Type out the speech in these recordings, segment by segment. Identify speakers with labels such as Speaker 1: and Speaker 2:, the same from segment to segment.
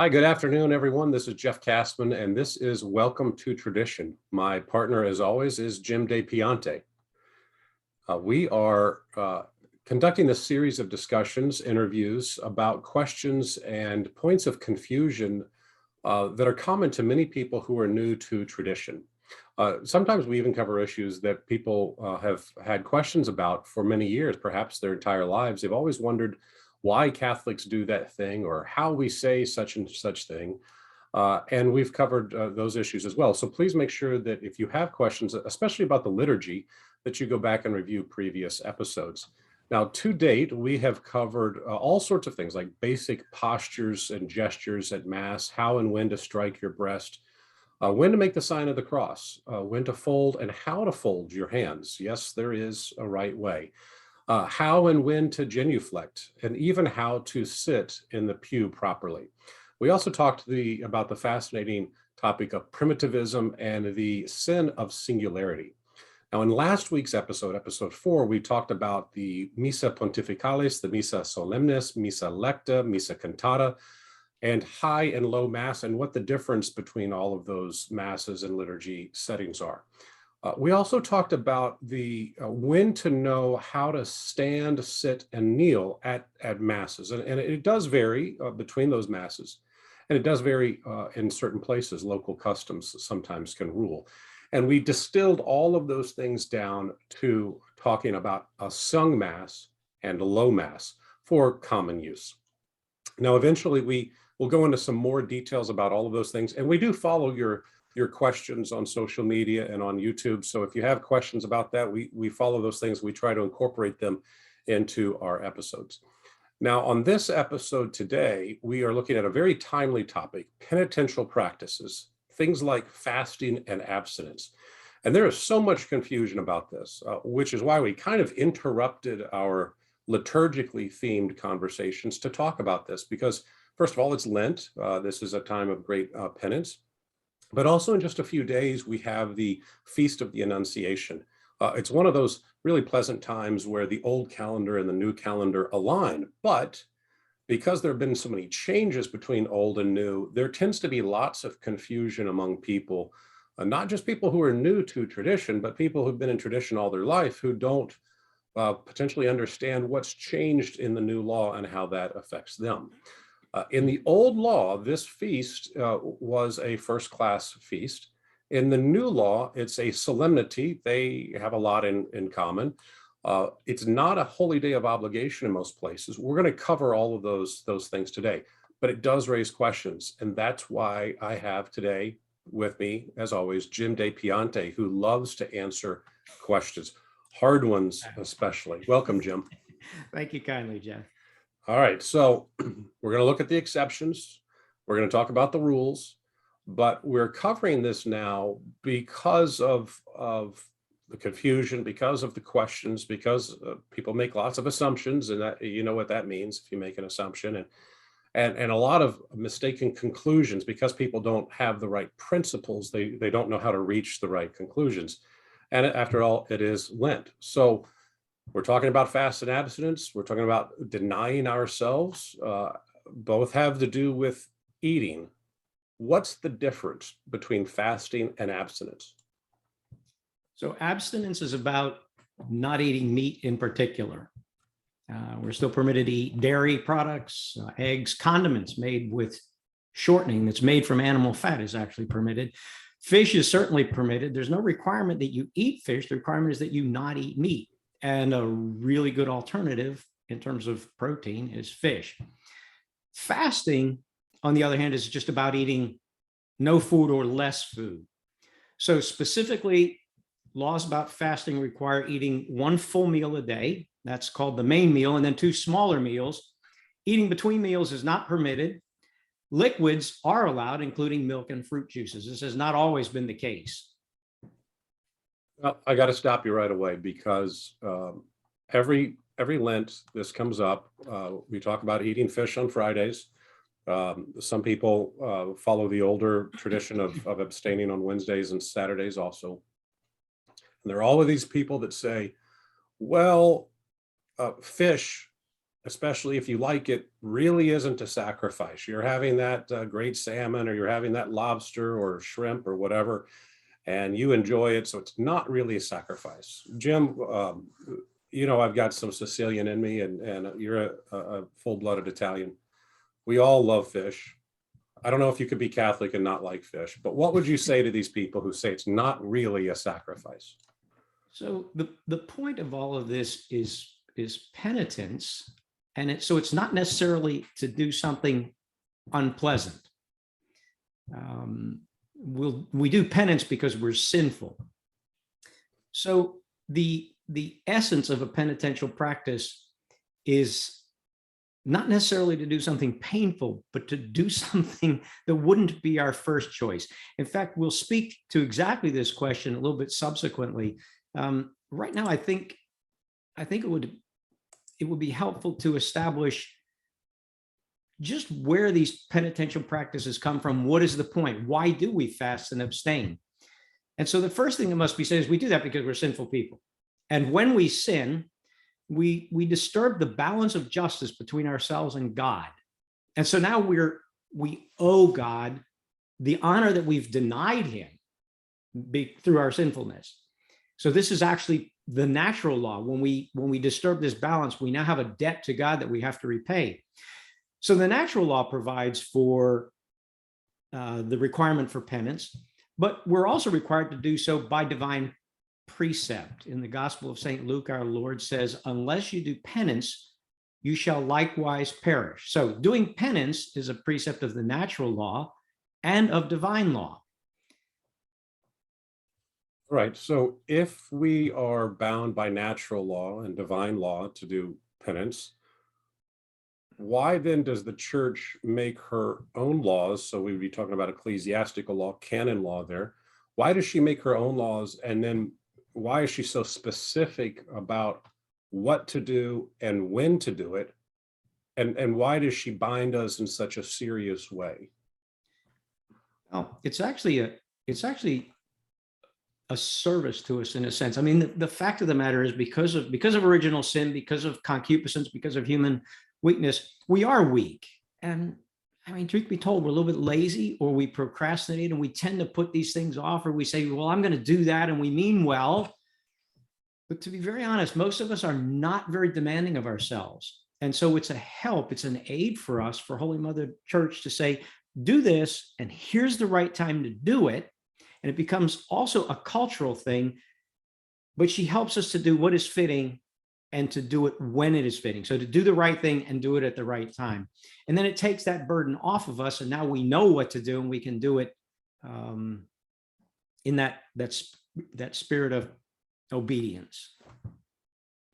Speaker 1: Hi, good afternoon, everyone. This is Jeff Castman, and this is Welcome to Tradition. My partner, as always, is Jim De Piante. We are conducting a series of discussions, interviews about questions and points of confusion that are common to many people who are new to tradition. Sometimes we even cover issues that people have had questions about for many years, perhaps their entire lives. They've always wondered why Catholics do that thing or how we say such and such thing. And we've covered those issues as well. So please make sure that if you have questions, especially about the liturgy, that you go back and review previous episodes. Now, to date, we have covered all sorts of things like basic postures and gestures at Mass, how and when to strike your breast, when to make the sign of the cross, when to fold and how to fold your hands. Yes, there is a right way. How and when to genuflect, and even how to sit in the pew properly. We also talked about the fascinating topic of primitivism and the sin of singularity. Now, in last week's episode 4, we talked about the Missa Pontificalis, the Missa Solemnis, Missa Lecta, Missa Cantata, and high and low Mass, and what the difference between all of those Masses and liturgy settings are. We also talked about the when to know how to stand, sit, and kneel at Masses. And it does vary between those Masses. And it does vary in certain places. Local customs sometimes can rule. And we distilled all of those things down to talking about a sung Mass and a low Mass for common use. Now, eventually, we will go into some more details about all of those things. And we do follow your questions on social media and on YouTube. So if you have questions about that, we follow those things. We try to incorporate them into our episodes. Now, on this episode today, we are looking at a very timely topic, penitential practices, things like fasting and abstinence. And there is so much confusion about this, which is why we kind of interrupted our liturgically themed conversations to talk about this, because first of all, it's Lent. This is a time of great penance. But also in just a few days, we have the Feast of the Annunciation. It's one of those really pleasant times where the old calendar and the new calendar align. But because there have been so many changes between old and new, there tends to be lots of confusion among people, not just people who are new to tradition, but people who've been in tradition all their life who don't potentially understand what's changed in the new law and how that affects them. In the old law, this feast was a first-class feast. In the new law, it's a solemnity. They have a lot in common. It's not a holy day of obligation in most places. We're going to cover all of those things today, but it does raise questions. And that's why I have today with me, as always, Jim De Piante, who loves to answer questions, hard ones especially. Welcome, Jim.
Speaker 2: Thank you kindly, Jeff.
Speaker 1: All right, so we're going to look at the exceptions. We're going to talk about the rules, but we're covering this now because of the confusion, because of the questions, because people make lots of assumptions, and that, you know what that means if you make an assumption, and a lot of mistaken conclusions because people don't have the right principles. They don't know how to reach the right conclusions. And after all, it is Lent. So we're talking about fast and abstinence. We're talking about denying ourselves. Both have to do with eating. What's the difference between fasting and abstinence?
Speaker 2: So abstinence is about not eating meat in particular. We're still permitted to eat dairy products, eggs, condiments made with shortening that's made from animal fat is actually permitted. Fish is certainly permitted. There's no requirement that you eat fish. The requirement is that you not eat meat. And a really good alternative in terms of protein is fish. Fasting, on the other hand, is just about eating no food or less food. So specifically, laws about fasting require eating one full meal a day. That's called the main meal, and then 2 smaller meals. Eating between meals is not permitted. Liquids are allowed, including milk and fruit juices. This has not always been the case.
Speaker 1: Well, I got to stop you right away because every Lent this comes up. We talk about eating fish on Fridays. Some people follow the older tradition of abstaining on Wednesdays and Saturdays also. And there are all of these people that say, well, fish especially if you like it, really isn't a sacrifice. You're having that great salmon, or you're having that lobster or shrimp or whatever, and you enjoy it. So it's not really a sacrifice. Jim, I've got some Sicilian in me, and you're a full-blooded Italian. We all love fish. I don't know if you could be Catholic and not like fish, but what would you say to these people who say it's not really a sacrifice?
Speaker 2: So the point of all of this is penitence, and it's not necessarily to do something unpleasant. We do penance because we're sinful. So the essence of a penitential practice is not necessarily to do something painful, but to do something that wouldn't be our first choice. In fact, we'll speak to exactly this question a little bit subsequently. Right now, I think it would be helpful to establish just where these penitential practices come from. What is the point? Why do we fast and abstain? And so the first thing that must be said is we do that because we're sinful people. And when we sin, we disturb the balance of justice between ourselves and God. And so now we owe God the honor that we've denied him through our sinfulness. So this is actually the natural law. When we disturb this balance, we now have a debt to God that we have to repay. So the natural law provides for the requirement for penance, but we're also required to do so by divine precept. In the Gospel of St. Luke, our Lord says, unless you do penance, you shall likewise perish. So doing penance is a precept of the natural law and of divine law.
Speaker 1: Right. So if we are bound by natural law and divine law to do penance, why then does the church make her own laws? So we would be talking about ecclesiastical law, canon law there. Why does she make her own laws? And then why is she so specific about what to do and when to do it? And why does she bind us in such a serious way?
Speaker 2: Oh, it's actually a service to us in a sense. I mean, the fact of the matter is because of original sin, because of concupiscence, because of human weakness, we are weak. And I mean, truth be told, we're a little bit lazy, or we procrastinate, and we tend to put these things off, or we say, well, I'm going to do that, and we mean well. But to be very honest, most of us are not very demanding of ourselves. And so it's a help, it's an aid for us, for Holy Mother Church to say, do this, and here's the right time to do it. And it becomes also a cultural thing, but she helps us to do what is fitting and to do it when it is fitting. So to do the right thing and do it at the right time. And then it takes that burden off of us. And now we know what to do, and we can do it in that spirit of obedience.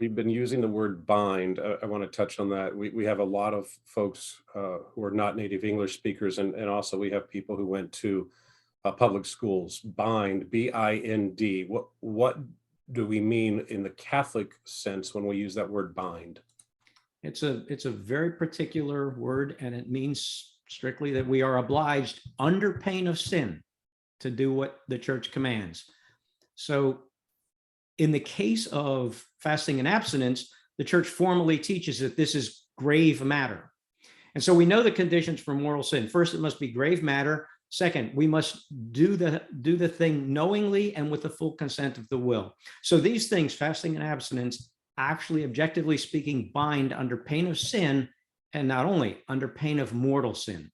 Speaker 1: We've been using the word bind. I want to touch on that. We have a lot of folks who are not native English speakers, and also we have people who went to public schools. Bind, B-I-N-D. What do we mean in the Catholic sense when we use that word bind?
Speaker 2: It's a very particular word, and it means strictly that we are obliged under pain of sin to do what the church commands. So in the case of fasting and abstinence, the church formally teaches that this is grave matter. And so we know the conditions for mortal sin. First, it must be grave matter. Second, we must do the thing knowingly and with the full consent of the will. So these things, fasting and abstinence, actually, objectively speaking, bind under pain of sin, and not only under pain of mortal sin.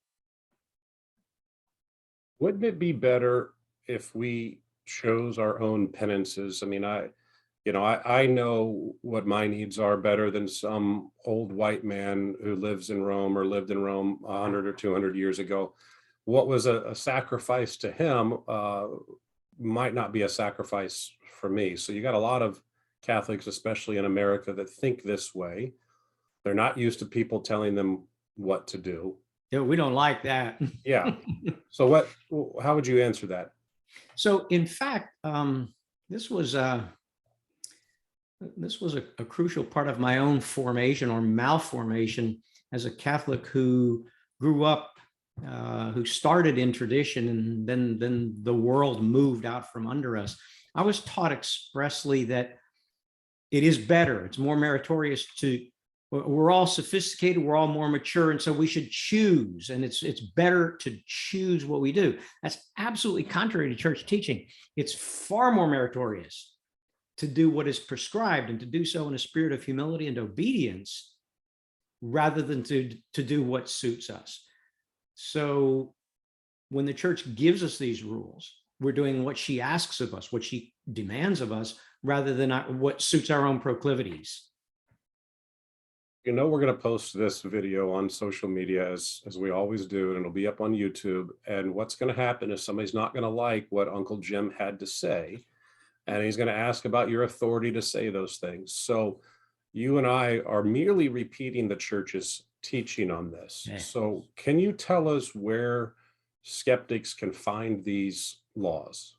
Speaker 1: Wouldn't it be better if we chose our own penances? I mean, I know what my needs are better than some old white man who lives in Rome or lived in Rome 100 or 200 years ago. What was a sacrifice to him might not be a sacrifice for me. So you got a lot of Catholics, especially in America, that think this way. They're not used to people telling them what to do.
Speaker 2: Yeah, we don't like that.
Speaker 1: Yeah. So how would you answer that?
Speaker 2: So in fact, this was a crucial part of my own formation or malformation as a Catholic who grew up, who started in tradition, and then the world moved out from under us. I was taught expressly that it is better, it's more meritorious to We're all sophisticated, we're all more mature, and so we should choose, and it's better to choose what we do. That's absolutely contrary to church teaching. It's far more meritorious to do what is prescribed and to do so in a spirit of humility and obedience rather than to do what suits us. So when the church gives us these rules, we're doing what she asks of us, what she demands of us, rather than what suits our own proclivities.
Speaker 1: You know, we're going to post this video on social media as we always do, and it'll be up on YouTube. And what's going to happen is somebody's not going to like what Uncle Jim had to say, and he's going to ask about your authority to say those things. So you and I are merely repeating the church's teaching on this.
Speaker 2: Yeah.
Speaker 1: So can you tell us where skeptics can find these laws?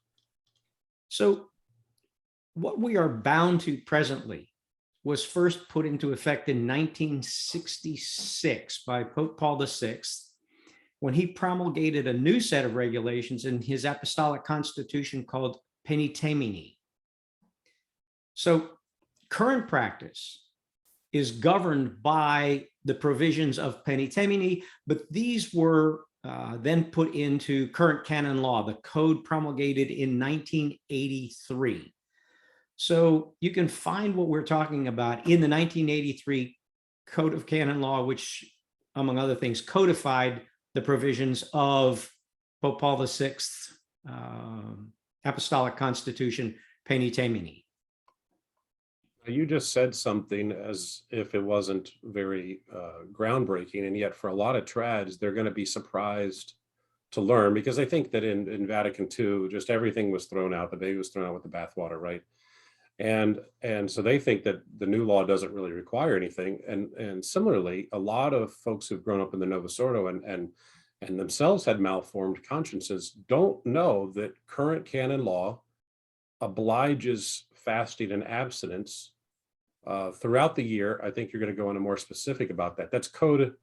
Speaker 2: So what we are bound to presently was first put into effect in 1966 by Pope Paul VI, when he promulgated a new set of regulations in his apostolic constitution called penitential. So current practice is governed by the provisions of penitential, but these were then put into current canon law, the code promulgated in 1983. So you can find what we're talking about in the 1983 Code of Canon Law, which, among other things, codified the provisions of Pope Paul VI Apostolic Constitution penitential.
Speaker 1: You just said something as if it wasn't very groundbreaking, and yet for a lot of trads, they're going to be surprised to learn, because I think that in Vatican II, just everything was thrown out. The baby was thrown out with the bathwater, right? And so they think that the new law doesn't really require anything. And similarly, a lot of folks who've grown up in the Novus Ordo and themselves had malformed consciences don't know that current canon law obliges fasting and abstinence throughout the year. I think you're going to go into more specific about that. That's Code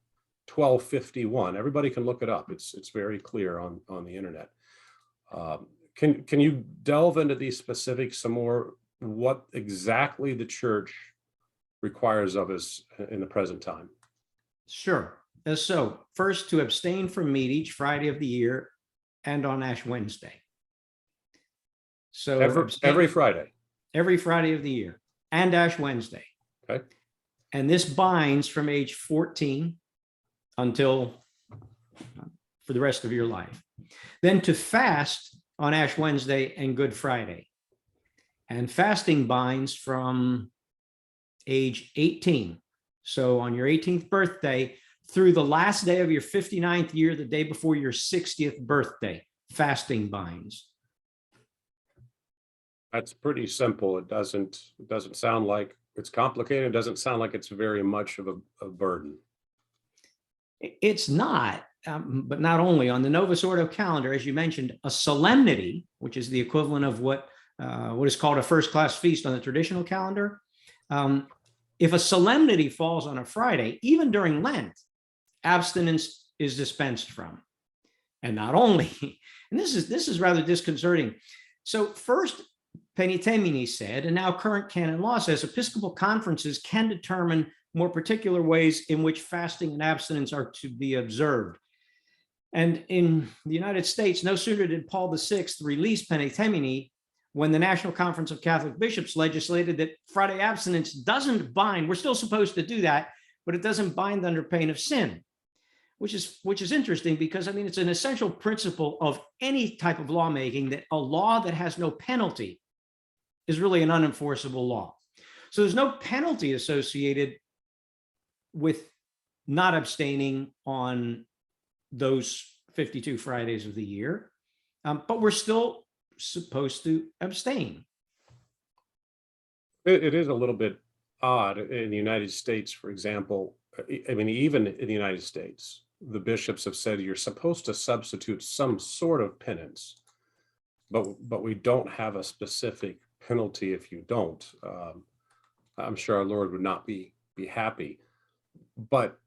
Speaker 1: 1251. Everybody can look it up. It's very clear on the internet. Can you delve into these specifics some more? What exactly the church requires of us in the present time?
Speaker 2: Sure. So first, to abstain from meat each Friday of the year and on Ash Wednesday. So
Speaker 1: every Friday.
Speaker 2: Every Friday of the year and Ash Wednesday.
Speaker 1: Okay.
Speaker 2: And this binds from age 14 until for the rest of your life. Then to fast on Ash Wednesday and Good Friday. And fasting binds from age 18. So on your 18th birthday through the last day of your 59th year, the day before your 60th birthday, fasting binds.
Speaker 1: That's pretty simple. It doesn't sound like it's complicated. It doesn't sound like it's very much of a burden.
Speaker 2: It's not, but not only on the Novus Ordo calendar, as you mentioned, a solemnity, which is the equivalent of what is called a first-class feast on the traditional calendar. If a solemnity falls on a Friday, even during Lent, abstinence is dispensed from. And not only, and this is rather disconcerting. So first, penitential said, and now current canon law says, Episcopal conferences can determine more particular ways in which fasting and abstinence are to be observed. And in the United States, no sooner did Paul VI release penitential when the National Conference of Catholic Bishops legislated that Friday abstinence doesn't bind. We're still supposed to do that, but it doesn't bind under pain of sin, which is interesting, because, I mean, it's an essential principle of any type of lawmaking that a law that has no penalty is really an unenforceable law. So there's no penalty associated with not abstaining on those 52 Fridays of the year, but we're still supposed to abstain.
Speaker 1: It is a little bit odd in the United States, for example. I mean, even in the United States, the bishops have said you're supposed to substitute some sort of penance, but we don't have a specific penalty if you don't. I'm sure our Lord would not be happy. But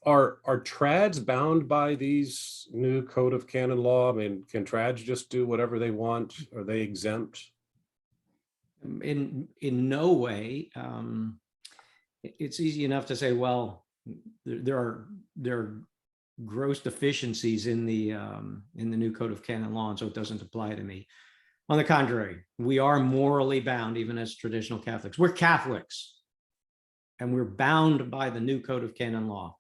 Speaker 1: are trads bound by these new Code of Canon Law? I mean, can trads just do whatever they want? Are they exempt?
Speaker 2: In no way. it's easy enough to say, well, there are gross deficiencies in the new Code of Canon Law, and so it doesn't apply to me. On the contrary, we are morally bound, even as traditional Catholics. We're Catholics, and we're bound by the new Code of Canon Law.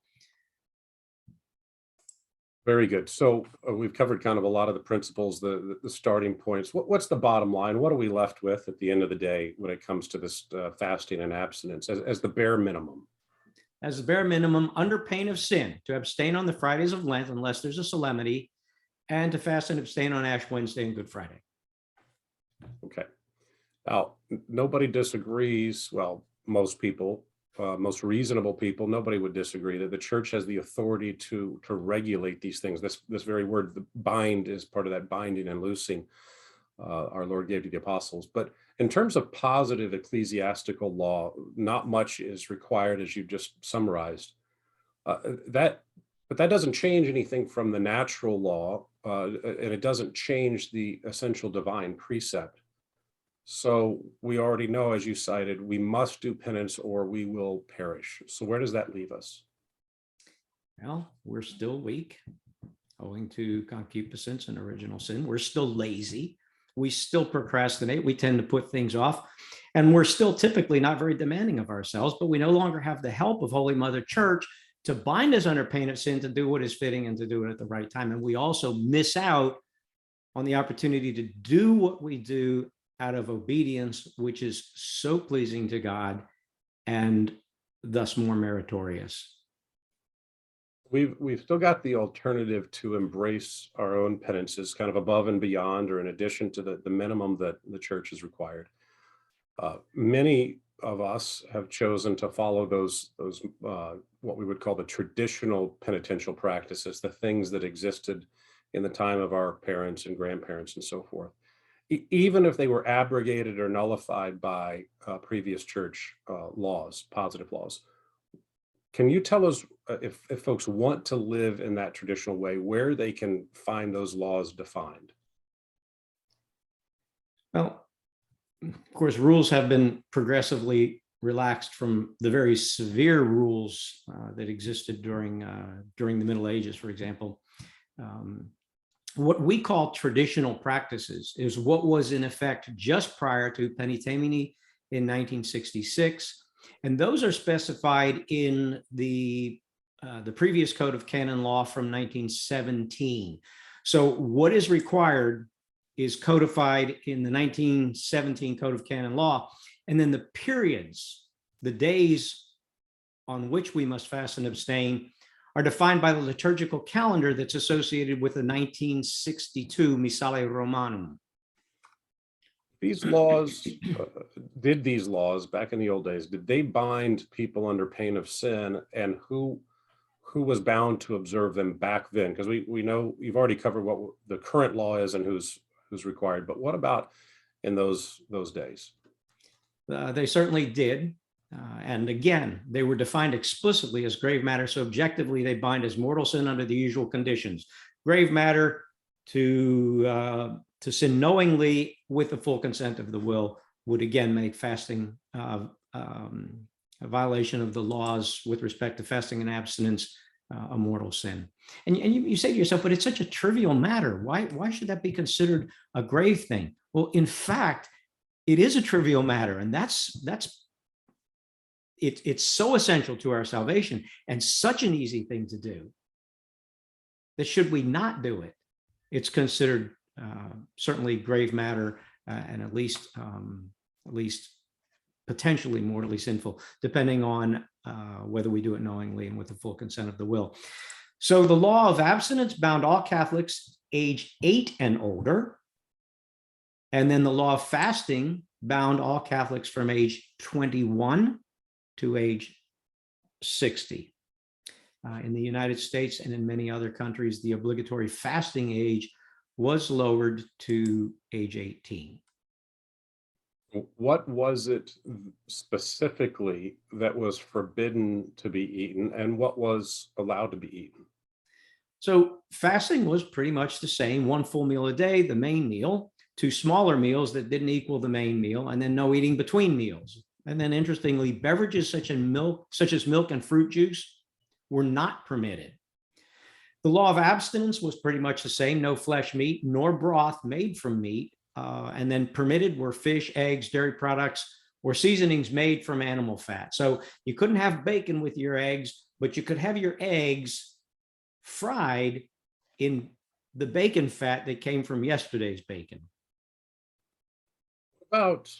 Speaker 1: Very good. So we've covered kind of a lot of the principles, the starting points. What's the bottom line? What are we left with at the end of the day when it comes to this fasting and abstinence as the bare minimum?
Speaker 2: As the bare minimum, under pain of sin, to abstain on the Fridays of Lent unless there's a solemnity, and to fast and abstain on Ash Wednesday and Good Friday.
Speaker 1: Okay. Now, nobody disagrees. Well, most people, most reasonable people, nobody would disagree that the church has the authority to regulate these things. This very word, the bind, is part of that binding and loosing our Lord gave to the apostles. But in terms of positive ecclesiastical law, not much is required, as you just summarized. But that doesn't change anything from the natural law, and it doesn't change the essential divine precept. So we already know, as you cited, we must do penance or we will perish. So where does that leave us?
Speaker 2: Well, we're still weak, owing to concupiscence and original sin. We're still lazy. We still procrastinate. We tend to put things off. And we're still typically not very demanding of ourselves, but we no longer have the help of Holy Mother Church to bind us under pain of sin, to do what is fitting and to do it at the right time. And we also miss out on the opportunity to do what we do out of obedience, which is so pleasing to God and thus more meritorious.
Speaker 1: We've still got the alternative to embrace our own penances, kind of above and beyond, or in addition to the minimum that the church has required. Many of us have chosen to follow those what we would call the traditional penitential practices, the things that existed in the time of our parents and grandparents and so forth, even if they were abrogated or nullified by previous church laws, positive laws. Can you tell us, if folks want to live in that traditional way, where they can find those laws defined?
Speaker 2: Well, of course, rules have been progressively relaxed from the very severe rules that existed during the Middle Ages, for example. What we call traditional practices is what was in effect just prior to Penitential in 1966. And those are specified in the previous Code of Canon Law from 1917. So what is required is codified in the 1917 Code of Canon Law. And then the periods, the days on which we must fast and abstain, are defined by the liturgical calendar that's associated with the 1962 Missale Romanum.
Speaker 1: These laws, these laws back in the old days, did they bind people under pain of sin, and who was bound to observe them back then? Because we know you've already covered what the current law is and who's required, but what about in those days?
Speaker 2: They certainly did. And again, they were defined explicitly as grave matter. So objectively, they bind as mortal sin under the usual conditions. Grave matter to sin knowingly with the full consent of the will would again make fasting a violation of the laws with respect to fasting and abstinence a mortal sin. And you say to yourself, but it's such a trivial matter. Why should that be considered a grave thing? Well, in fact, it is a trivial matter, and it's so essential to our salvation and such an easy thing to do that should we not do it, it's considered certainly grave matter and at least potentially mortally sinful, depending on whether we do it knowingly and with the full consent of the will. So the law of abstinence bound all Catholics age 8 and older. And then the law of fasting bound all Catholics from age 21 to age 60. In the United States and in many other countries, the obligatory fasting age was lowered to age 18.
Speaker 1: What was it specifically that was forbidden to be eaten, and what was allowed to be eaten?
Speaker 2: So fasting was pretty much the same: one full meal a day, the main meal, 2 smaller meals that didn't equal the main meal, and then no eating between meals. And then interestingly, beverages such as milk and fruit juice were not permitted. The law of abstinence was pretty much the same: no flesh meat, nor broth made from meat. And then permitted were fish, eggs, dairy products, or seasonings made from animal fat. So you couldn't have bacon with your eggs, but you could have your eggs fried in the bacon fat that came from yesterday's bacon.
Speaker 1: About,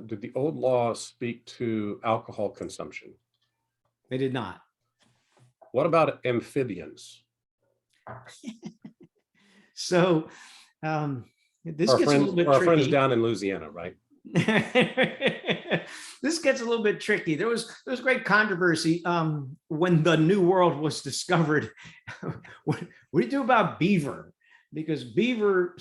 Speaker 1: did the old law speak to alcohol consumption?
Speaker 2: They did not.
Speaker 1: What about amphibians?
Speaker 2: So this gets a little bit
Speaker 1: Our friends
Speaker 2: tricky.
Speaker 1: down in Louisiana, right?
Speaker 2: This gets a little bit tricky. There was great controversy when the New World was discovered. What do you do about beaver? Because beaver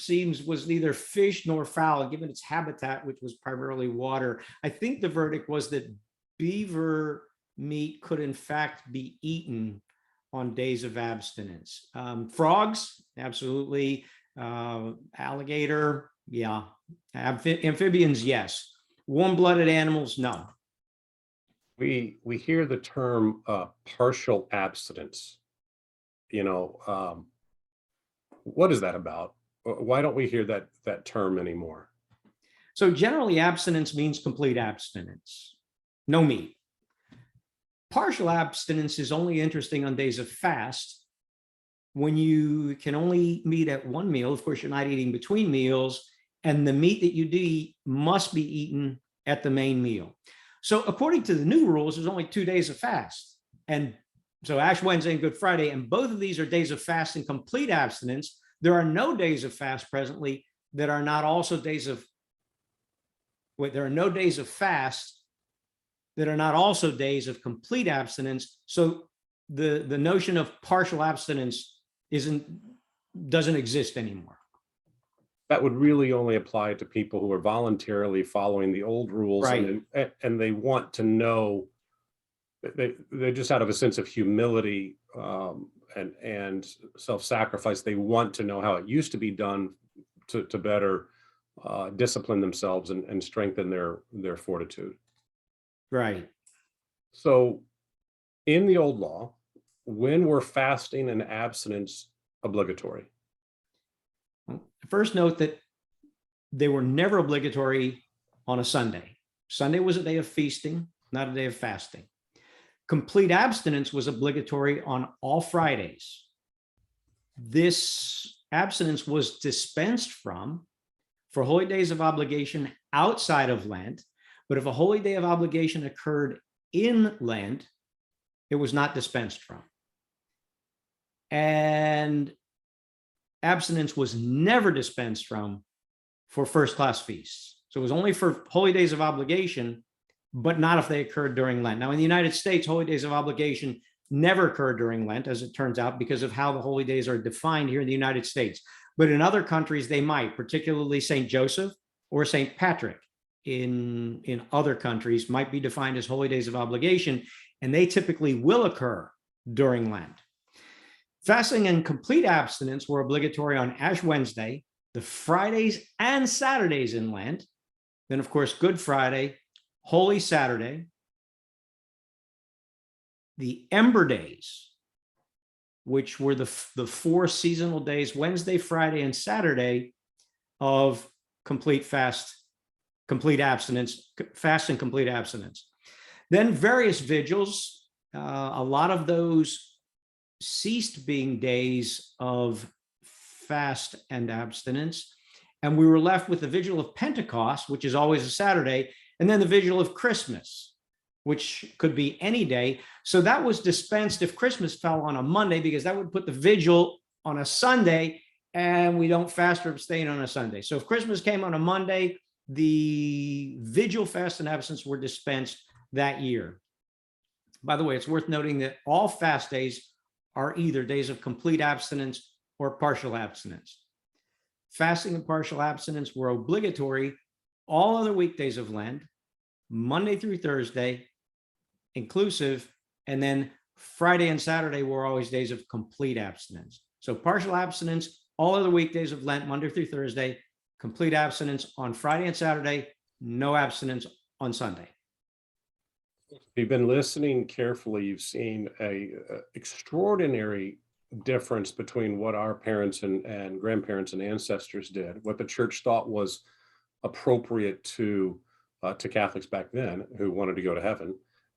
Speaker 2: was neither fish nor fowl, given its habitat, which was primarily water. I think the verdict was that beaver meat could in fact be eaten on days of abstinence. Frogs, absolutely. Alligator, yeah. Amphibians, yes. Warm-blooded animals, no.
Speaker 1: We hear the term partial abstinence. What is that about? Why don't we hear that term anymore?
Speaker 2: So generally, abstinence means complete abstinence, no meat. Partial abstinence is only interesting on days of fast when you can only meet at one meal. Of course, you're not eating between meals, and the meat that you do eat must be eaten at the main meal. So according to the new rules, there's only 2 days of fast. And so Ash Wednesday and Good Friday, and both of these are days of fast and complete abstinence. There are no days of fast presently that are not also days of, there are no days of fast that are not also days of complete abstinence. So the notion of partial abstinence doesn't exist anymore.
Speaker 1: That would really only apply to people who are voluntarily following the old rules,
Speaker 2: right?
Speaker 1: And they want to know. They're just out of a sense of humility and self-sacrifice. They want to know how it used to be done to better discipline themselves and strengthen their fortitude.
Speaker 2: Right.
Speaker 1: So in the old law, when were fasting and abstinence obligatory?
Speaker 2: First, note that they were never obligatory on a Sunday. Sunday was a day of feasting, not a day of fasting. Complete abstinence was obligatory on all Fridays. This abstinence was dispensed from for holy days of obligation outside of Lent. But if a holy day of obligation occurred in Lent, it was not dispensed from. And abstinence was never dispensed from for first-class feasts. So it was only for holy days of obligation, but not if they occurred during Lent. Now, in the United States, holy days of obligation never occur during Lent, as it turns out, because of how the holy days are defined here in the United States. But in other countries, they might, particularly St. Joseph or St. Patrick in other countries might be defined as holy days of obligation, and they typically will occur during Lent. Fasting and complete abstinence were obligatory on Ash Wednesday, the Fridays and Saturdays in Lent. Then, of course, Good Friday, Holy Saturday, the Ember Days, which were the 4 seasonal days, Wednesday, Friday, and Saturday of complete fast, complete abstinence, fast and complete abstinence. Then various vigils, a lot of those ceased being days of fast and abstinence. And we were left with the vigil of Pentecost, which is always a Saturday, and then the vigil of Christmas, which could be any day. So that was dispensed if Christmas fell on a Monday, because that would put the vigil on a Sunday, and we don't fast or abstain on a Sunday. So if Christmas came on a Monday, the vigil, fast, and abstinence were dispensed that year. By the way, it's worth noting that all fast days are either days of complete abstinence or partial abstinence. Fasting and partial abstinence were obligatory all other weekdays of Lent, Monday through Thursday, inclusive, and then Friday and Saturday were always days of complete abstinence. So partial abstinence, all other weekdays of Lent, Monday through Thursday, complete abstinence on Friday and Saturday, no abstinence on Sunday.
Speaker 1: If you've been listening carefully, you've seen a extraordinary difference between what our parents and grandparents and ancestors did, what the church thought was appropriate to Catholics back then who wanted to go to heaven,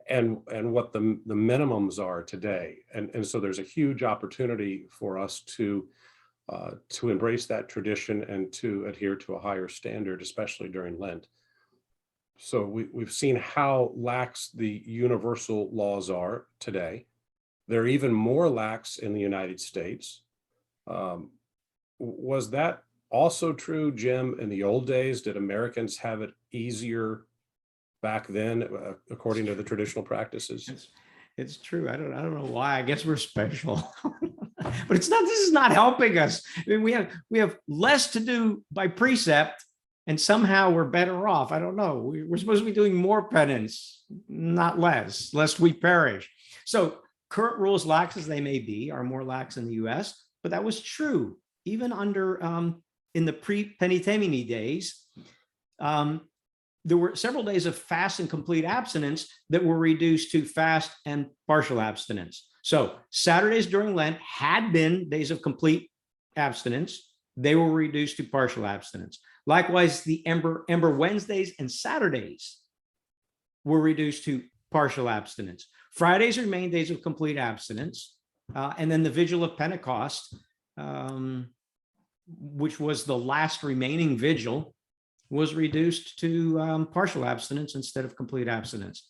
Speaker 1: and what the minimums are today. And so there's a huge opportunity for us to embrace that tradition and to adhere to a higher standard, especially during Lent. So we've seen how lax the universal laws are today. They're even more lax in the United States. Um, was that also true, Jim, in the old days? Did Americans have it easier back then, according to the traditional practices?
Speaker 2: It's true. I don't know why. I guess we're special, but it's not. This is not helping us. I mean, we have less to do by precept, and somehow we're better off. I don't know. We're supposed to be doing more penance, not less, lest we perish. So current rules, lax as they may be, are more lax in the U.S., but that was true even under in the pre-penitential days. There were several days of fast and complete abstinence that were reduced to fast and partial abstinence. So Saturdays during Lent had been days of complete abstinence. They were reduced to partial abstinence. Likewise, the Ember Wednesdays and Saturdays were reduced to partial abstinence. Fridays remained days of complete abstinence. And then the Vigil of Pentecost, which was the last remaining vigil, was reduced to partial abstinence instead of complete abstinence.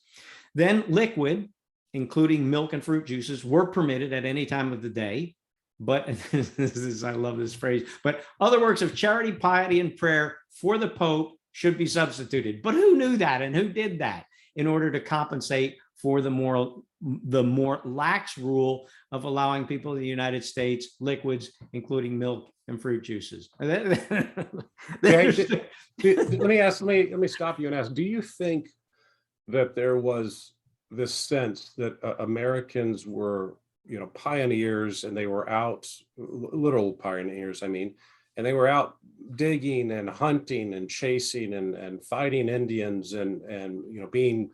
Speaker 2: Then liquid, including milk and fruit juices, were permitted at any time of the day. But I love this phrase, but other works of charity, piety, and prayer for the Pope should be substituted. But who knew that and who did that in order to compensate for the more lax rule of allowing people in the United States liquids, including milk and fruit juices?
Speaker 1: Let me stop you and ask, do you think that there was this sense that Americans were, pioneers, and they were out, literal pioneers, I mean, and they were out digging and hunting and chasing and fighting Indians and being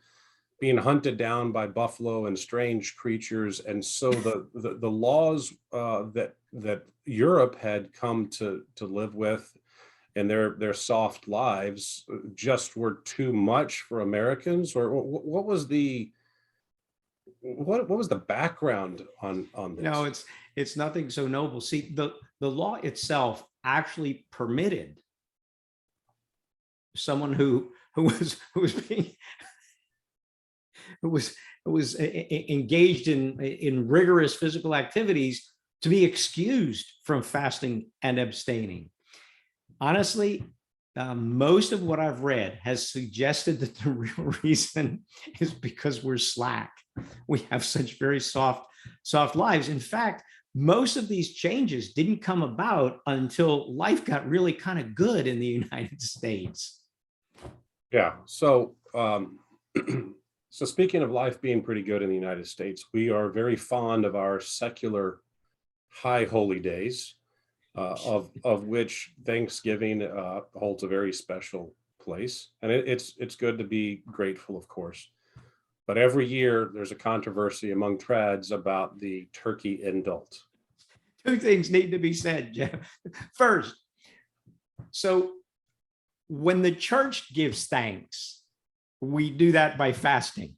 Speaker 1: hunted down by buffalo and strange creatures, and so the laws that Europe had come to live with and their soft lives just were too much for Americans? Or what was the background on this?
Speaker 2: No, it's nothing so noble. See, the law itself actually permitted someone who was engaged in rigorous physical activities to be excused from fasting and abstaining. Honestly, most of what I've read has suggested that the real reason is because we're slack. We have such very soft lives. In fact, most of these changes didn't come about until life got really kind of good in the United States.
Speaker 1: Yeah. So, so speaking of life being pretty good in the United States, we are very fond of our secular high holy days, of which Thanksgiving holds a very special place. And it's good to be grateful, of course. But every year there's a controversy among trads about the turkey indult.
Speaker 2: Two things need to be said, Jeff. First, so when the church gives thanks, we do that by fasting.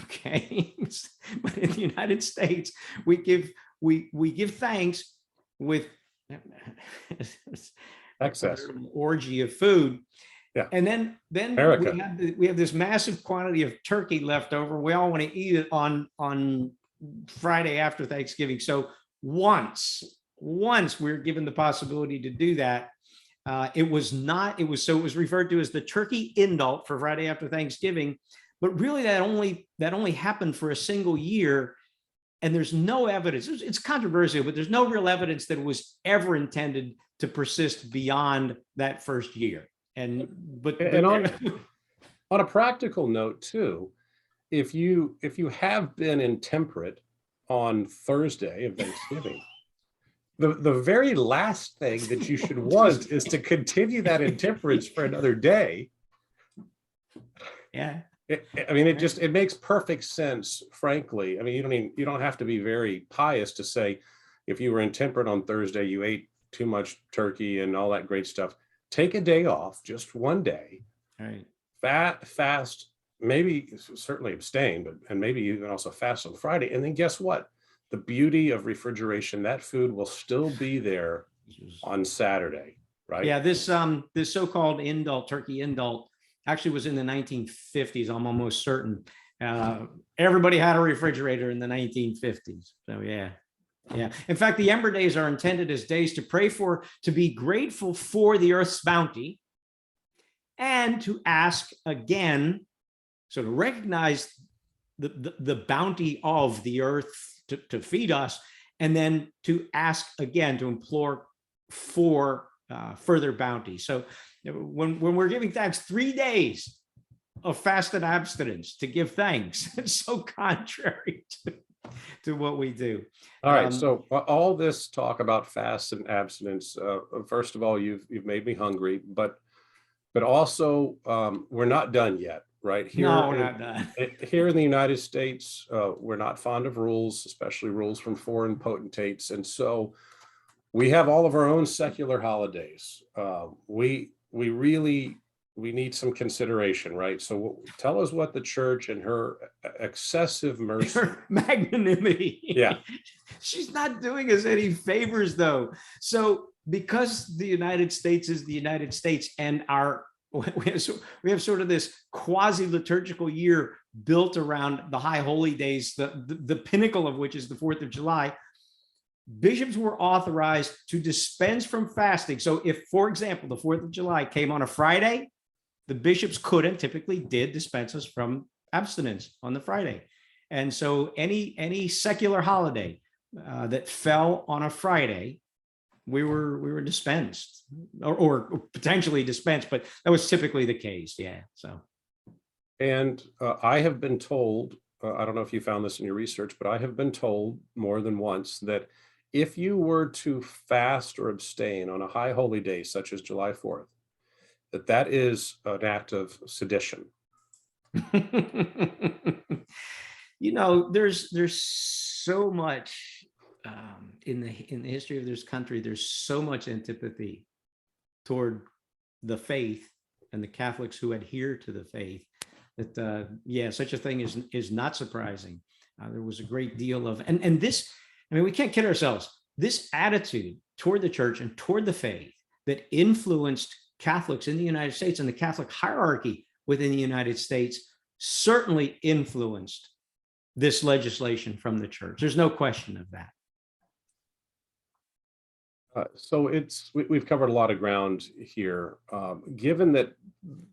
Speaker 2: Okay. But in the United States, we give thanks with
Speaker 1: Excess
Speaker 2: orgy of food.
Speaker 1: Yeah.
Speaker 2: And then we have this massive quantity of turkey left over. We all want to eat it on Friday after Thanksgiving. So once we were given the possibility to do that, it was referred to as the turkey indult for Friday after Thanksgiving. But really that only happened for a single year. And there's no evidence, it's controversial, but there's no real evidence that it was ever intended to persist beyond that first year. And
Speaker 1: on a practical note too, if you have been intemperate on Thursday of Thanksgiving, the very last thing that you should want is to continue that intemperance for another day.
Speaker 2: Yeah.
Speaker 1: I mean, it makes perfect sense, frankly. I mean, you don't have to be very pious to say, if you were intemperate on Thursday, you ate too much turkey and all that great stuff. Take a day off, just one day,
Speaker 2: Right.
Speaker 1: fast, maybe certainly abstain, and maybe you can also fast on Friday. And then guess what? The beauty of refrigeration, that food will still be there on Saturday, right?
Speaker 2: Yeah, this so-called indult, turkey indult, actually was in the 1950s. I'm almost certain. Everybody had a refrigerator in the 1950s. So yeah. Yeah. In fact, the Ember Days are intended as days to pray for, to be grateful for the earth's bounty, and to ask again, so to recognize the bounty of the earth to feed us, and then to ask again, to implore for further bounty. So when we're giving thanks, 3 days of fast and abstinence to give thanks, it's so contrary to what we do.
Speaker 1: All right. So all this talk about fast and abstinence, first of all, you've made me hungry, but also we're not done yet, right? Here,
Speaker 2: no, we're not done.
Speaker 1: Here in the United States, we're not fond of rules, especially rules from foreign potentates. And so we have all of our own secular holidays. We need some consideration, right? So tell us what the church and her excessive mercy,
Speaker 2: Her magnanimity.
Speaker 1: Yeah.
Speaker 2: She's not doing us any favors, though. So because the United States is the United States, and we have sort of this quasi-liturgical year built around the high holy days, the pinnacle of which is the 4th of July, bishops were authorized to dispense from fasting. So if, for example, the 4th of July came on a Friday, the bishops could and typically did dispense us from abstinence on the Friday. And so any secular holiday that fell on a Friday, we were dispensed or potentially dispensed, but that was typically the case. Yeah. So.
Speaker 1: And I have been told, I don't know if you found this in your research, but I have been told more than once that if you were to fast or abstain on a high holy day, such as July 4th, that is an act of sedition.
Speaker 2: There's so much in the history of this country. There's so much antipathy toward the faith and the Catholics who adhere to the faith that such a thing is not surprising. There was a great deal of and this. I mean, we can't kid ourselves. This attitude toward the church and toward the faith that influenced Catholics in the United States and the Catholic hierarchy within the United States certainly influenced this legislation from the church. There's no question of that.
Speaker 1: So we've covered a lot of ground here. Given that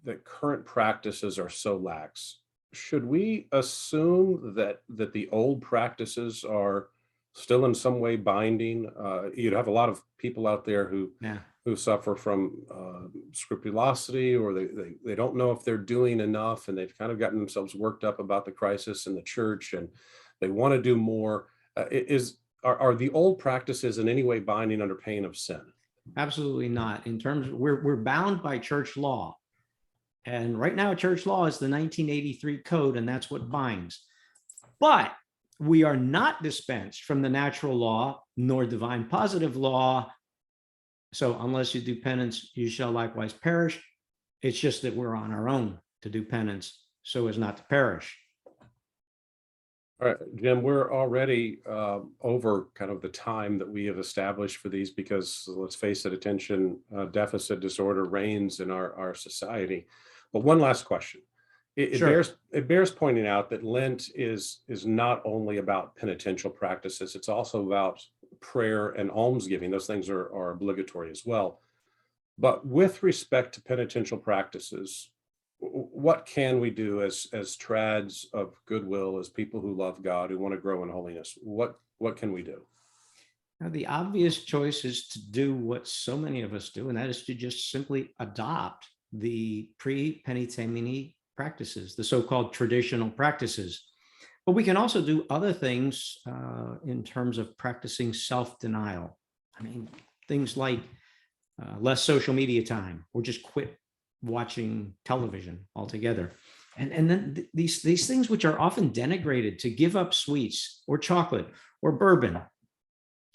Speaker 1: the current practices are so lax, should we assume that the old practices are still in some way binding? You'd have a lot of people out there who suffer from scrupulosity, or they don't know if they're doing enough, and they've kind of gotten themselves worked up about the crisis in the church, and they want to do more. Are the old practices in any way binding under pain of sin?
Speaker 2: Absolutely not. In terms of, we're bound by church law, and right now church law is the 1983 code, and that's what binds. But we are not dispensed from the natural law nor divine positive law. So unless you do penance, you shall likewise perish. It's just that we're on our own to do penance so as not to perish.
Speaker 1: All right, Jim, we're already over kind of the time that we have established for these, because let's face it, attention deficit disorder reigns in our society. But one last question. It bears pointing out that Lent is not only about penitential practices, it's also about prayer and almsgiving. Those things are obligatory as well. But with respect to penitential practices, what can we do as trads of goodwill, as people who love God, who want to grow in holiness? What can we do?
Speaker 2: Now, the obvious choice is to do what so many of us do, and that is to just simply adopt the pre-penitential practices, the so-called traditional practices. But we can also do other things in terms of practicing self-denial. I mean, things like less social media time, or just quit watching television altogether. And then these things which are often denigrated, to give up sweets or chocolate or bourbon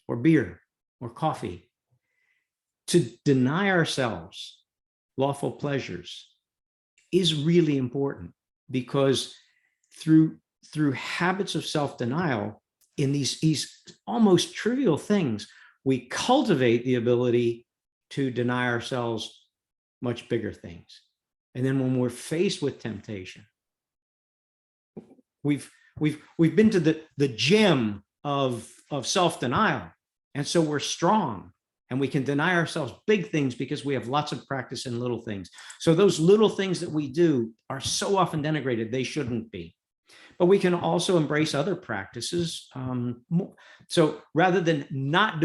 Speaker 2: or beer or coffee, to deny ourselves lawful pleasures is really important, because through habits of self-denial in these almost trivial things, we cultivate the ability to deny ourselves much bigger things. And then when we're faced with temptation, we've been to the gym of self-denial, and so we're strong and we can deny ourselves big things because we have lots of practice in little things. So those little things that we do are so often denigrated, they shouldn't be. But we can also embrace other practices. So rather than not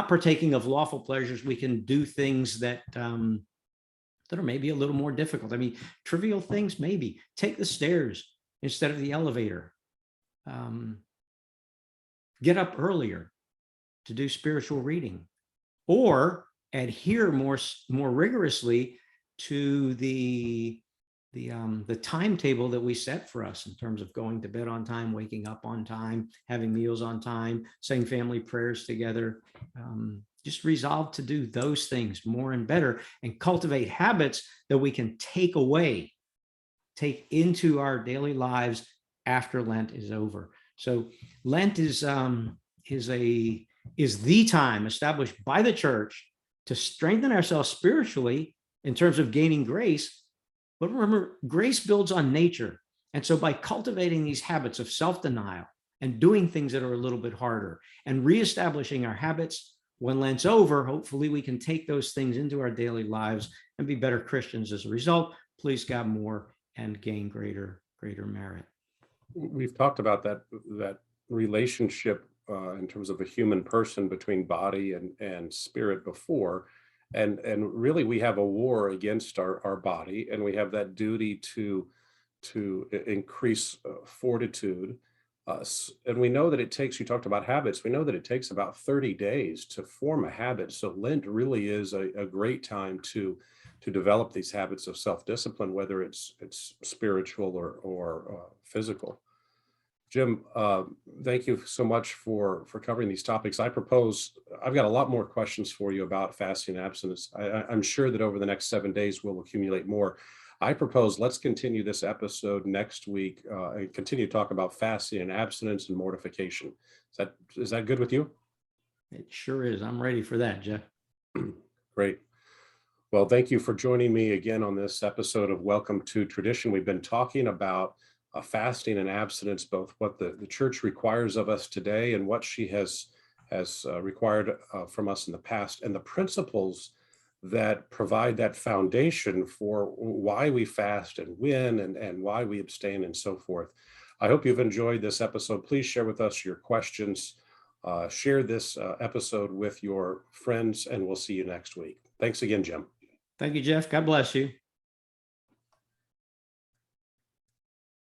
Speaker 2: partaking of lawful pleasures, we can do things that are maybe a little more difficult. I mean, trivial things, maybe take the stairs instead of the elevator. Get up earlier to do spiritual reading, or adhere more rigorously to the timetable that we set for us in terms of going to bed on time, waking up on time, having meals on time, saying family prayers together. Just resolve to do those things more and better, and cultivate habits that we can take into our daily lives after Lent is over. So Lent is the time established by the church to strengthen ourselves spiritually in terms of gaining grace. But remember, grace builds on nature. And so by cultivating these habits of self-denial and doing things that are a little bit harder and reestablishing our habits, when Lent's over, hopefully we can take those things into our daily lives and be better Christians as a result. Please God more and gain greater merit.
Speaker 1: We've talked about that relationship in terms of a human person between body and spirit before. And really, we have a war against our body, and we have that duty to increase fortitude. And we know that it takes, you talked about habits, we know that it takes about 30 days to form a habit. So Lent really is a great time to develop these habits of self-discipline, whether it's spiritual or physical. Jim, thank you so much for covering these topics. I've got a lot more questions for you about fasting and abstinence. I'm sure that over the next 7 days, we'll accumulate more. I propose let's continue this episode next week and continue to talk about fasting and abstinence and mortification. Is that good with you?
Speaker 2: It sure is. I'm ready for that, Jeff.
Speaker 1: Great. Well, thank you for joining me again on this episode of Welcome to Tradition. We've been talking about fasting and abstinence, both what the church requires of us today and what she has required from us in the past, and the principles that provide that foundation for why we fast and when and why we abstain and so forth. I hope you've enjoyed this episode. Please share with us your questions. Share this episode with your friends, and we'll see you next week. Thanks again, Jim.
Speaker 2: Thank you, Jeff. God bless you.